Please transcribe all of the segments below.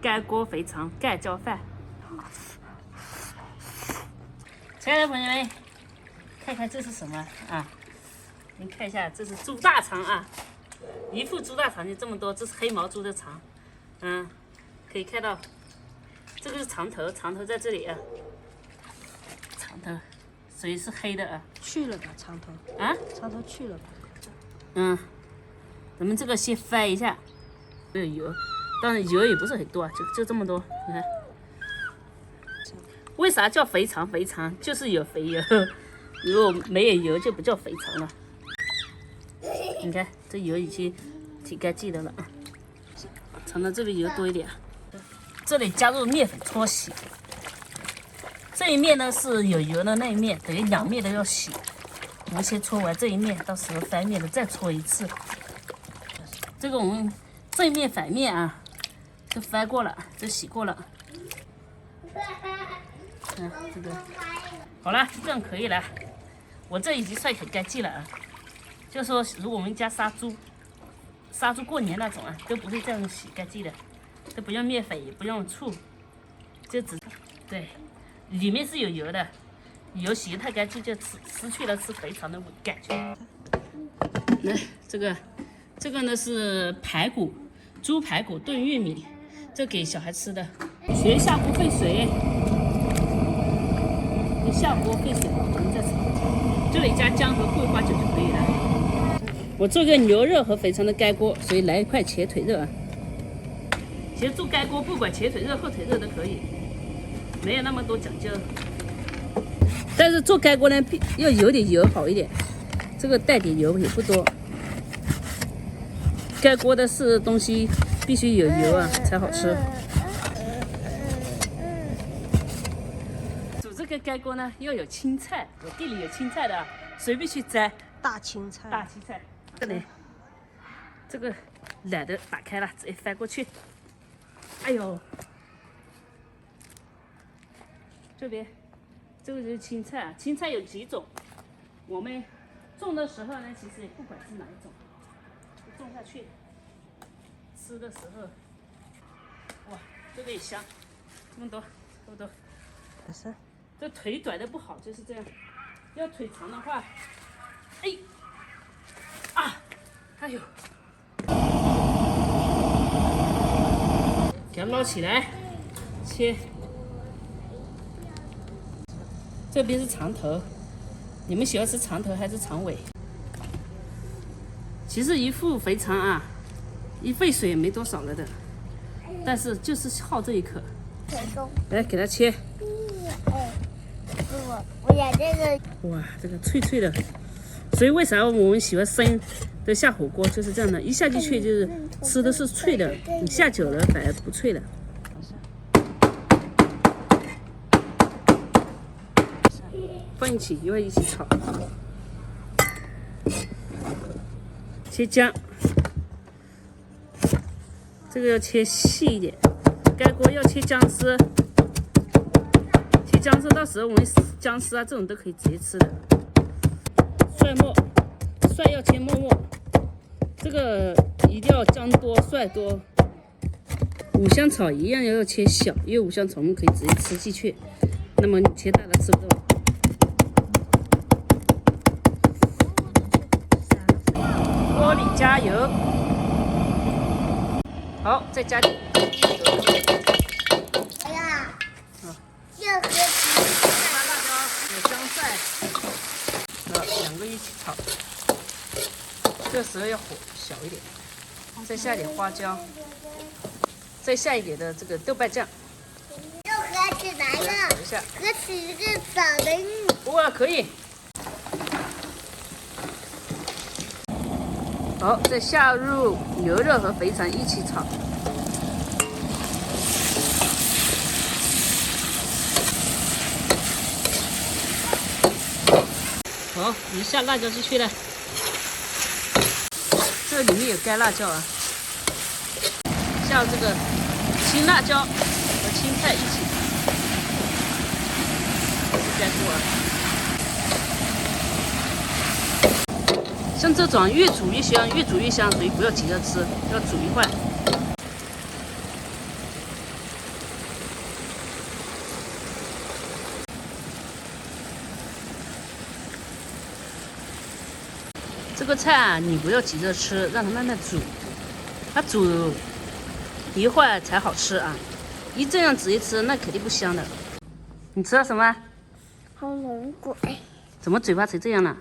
干锅肥肠盖浇饭。亲爱的朋友们，看看这是什么啊？您看一下，这是猪大肠啊，一副猪大肠就这么多，这是黑毛猪的肠，可以看到，这个是肠头，肠头在这里啊，肠头，所以是黑的啊。去了吧，肠头啊？肠头去了吧？咱们这个先翻一下，没有油，当然油也不是很多啊，就这么多，你看。为啥叫肥肠？肥肠就是有肥油，如果没有油就不叫肥肠了。你看这油已经挺干净的了啊，尝到这里油多一点。这里加入面粉搓洗，这一面呢是有油的那一面，等于两面都要洗。我们先搓完这一面，到时候翻面的再搓一次。这个我们正面反面啊，都翻过了，都洗过了。这个好了，这样可以了。我这已经算很干净了啊。就说如果我们家杀猪过年那种啊，都不会这样洗干净的，都不用面粉，也不用醋，就只对，里面是有油的，油洗得太干净就失去了吃肥肠的感觉。来，这个呢是排骨，猪排骨炖玉米，这给小孩吃的。学下锅沸水。下锅沸水，我们再炒。这里加姜和桂花酒就可以了。我做个牛肉和肥肠的干锅，所以来一块前腿肉啊。其实做干锅不管前腿肉、后腿肉都可以，没有那么多讲究。但是做干锅呢，要有点油好一点，这个带点油也不多。干锅的是东西必须有油啊才好吃。这个干锅呢要有青菜，我地里有青菜的啊，随便去摘。大青菜，大青菜，这里，这个懒得打开了，直接翻过去。哎呦，这边，这个就是青菜啊，青菜有几种，我们种的时候呢，其实也不管是哪一种，就种下去，吃的时候，哇，这个也香，这么多，这么多。是。这腿短的不好，就是这样。要腿长的话，哎，哎呦，给它捞起来，切。这边是肠头，你们喜欢吃肠头还是肠尾？其实一副肥肠啊，一沸水也没多少了的，但是就是好这一口。来，给它切。我要这个。哇，这个脆脆的，所以为啥我们喜欢生的下火锅就是这样的，一下进去就是吃的是脆的，你下久了反而不脆了。放一起，一会儿一起炒。切姜，这个要切细一点，干锅要切姜丝。姜丝到时候我们姜丝啊这种都可以直接吃的。蒜末，蒜要切末末，这个一定要姜多蒜多。五香草一样要切小，因为五香草我们可以直接吃进去，那么你切大的吃不动。锅里加油，好，再加点。两个一起炒，这时候要火小一点，再下点花椒，再下一点的这个豆瓣酱。又合起来了，等一下，合起一个枣的。哇，可以。好，再下入牛肉和肥肠一起炒。好，我们下辣椒进去了。这里面有干辣椒啊，下这个青辣椒和青菜一起，干锅啊。像这种越煮越香，越煮越香，所以不要急着吃，要煮一会儿。个菜啊，你不要急着吃，让它慢慢煮，它煮一会儿才好吃啊。一这样直接吃，那肯定不香的。你吃了什么？红龙鬼。怎么嘴巴成这样了？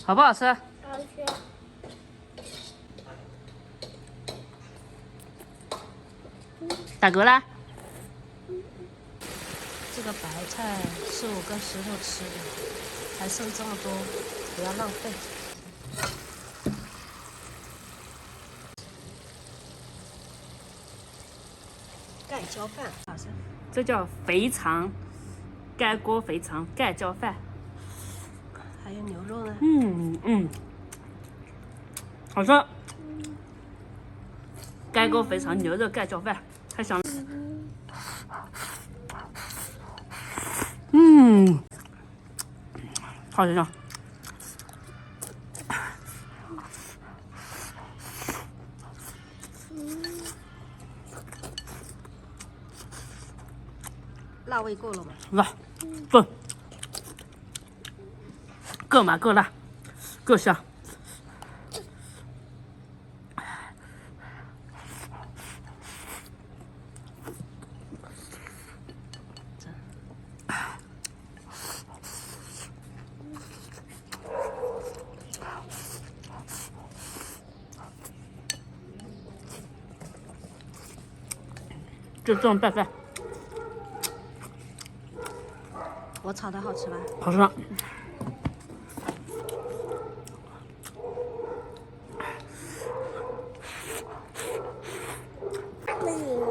好不好吃？好吃。打嗝啦？这个白菜是我跟石头吃的，还剩这么多，不要浪费。盖浇饭，好像。这叫肥肠，盖锅肥肠，盖浇饭。还有牛肉呢。好吃。盖锅肥肠，牛肉盖浇饭，太香了。好香。辣味够了吗？辣，够，够麻够辣，够香。就这种拌饭，我炒的好吃吧？好吃。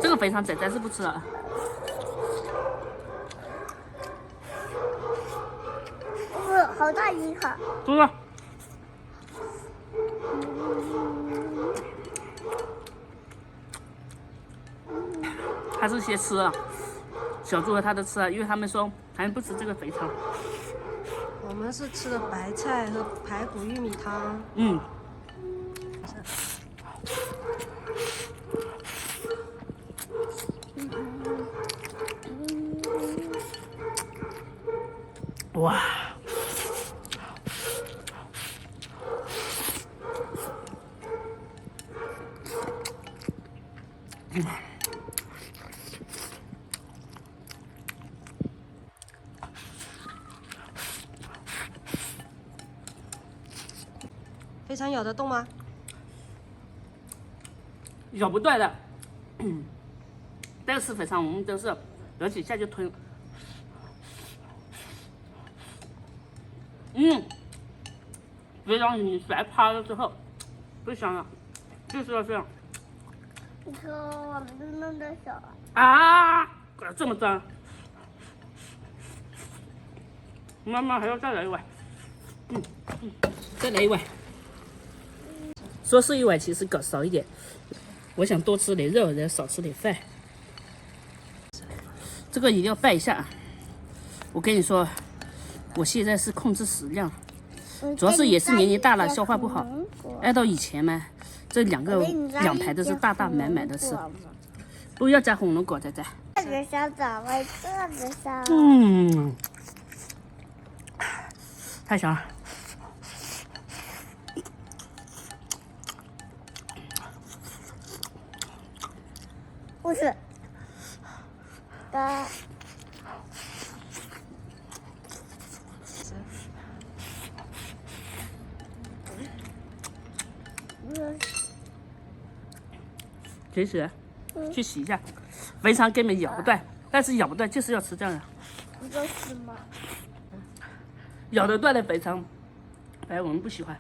这个肥肠仔仔是不吃了。好大一口。不是。他是先吃了，小猪和他都吃了，因为他们说他们不吃这个肥肠。我们是吃的白菜和排骨玉米汤。哇！肥肠咬得动吗？咬不断的。但是肥肠我们都是咬几下就吞。肥肠你甩趴了之后，不香了，就是要这样。你说我们都弄得手啊！这么脏！妈妈还要再来一碗。再来一碗。说是一碗，其实搞少一点。我想多吃点肉，然后少吃点饭。这个一定要拌一下。我跟你说，我现在是控制食量，主要是也是年龄大了，消化不好。按照以前嘛，这两排都是大大满满的吃。不要加红龙果，仔仔。这个小枣味，这个香。太香了。不是的。其实去洗一下，肥肠根本咬不断，但是咬不断就是要吃这样的。你说是吗？咬得断的肥肠，反正我们不喜欢。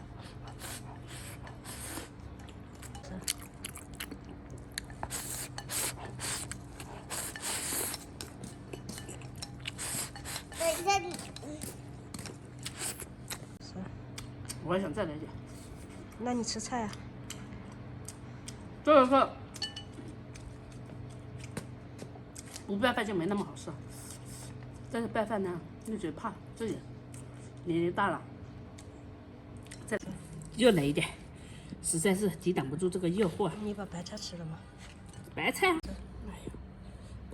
等一下你。我还想再来点。那你吃菜啊？这个是不拌饭就没那么好吃，但是拌饭呢又觉得怕自己年龄大了，再又来一点，实在是抵挡不住这个诱惑。你把白菜吃了吗？白菜，哎呀，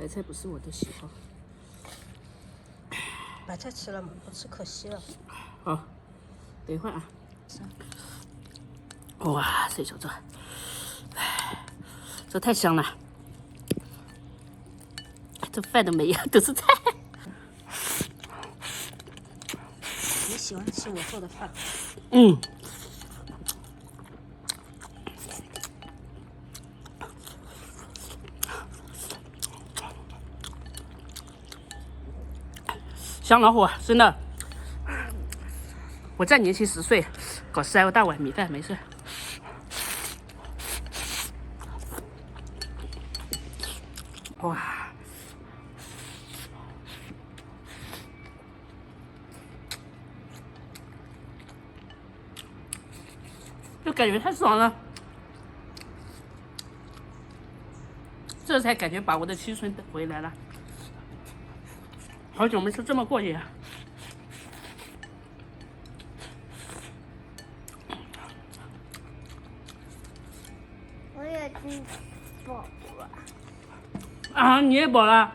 白菜不是我的喜好。白菜吃了吗？不吃可惜了。好，等一会儿啊。哇，水饺这，这太香了。这饭都没有，都是菜。你喜欢吃我做的饭？嗯。香老虎，真的。我再年轻10岁，搞3大碗米饭没事。哇！就感觉太爽了，这才感觉把我的青春等回来了。好久没吃这么过瘾啊！我也吃饱了。啊，你也饱了？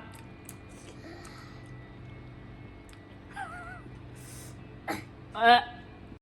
哎。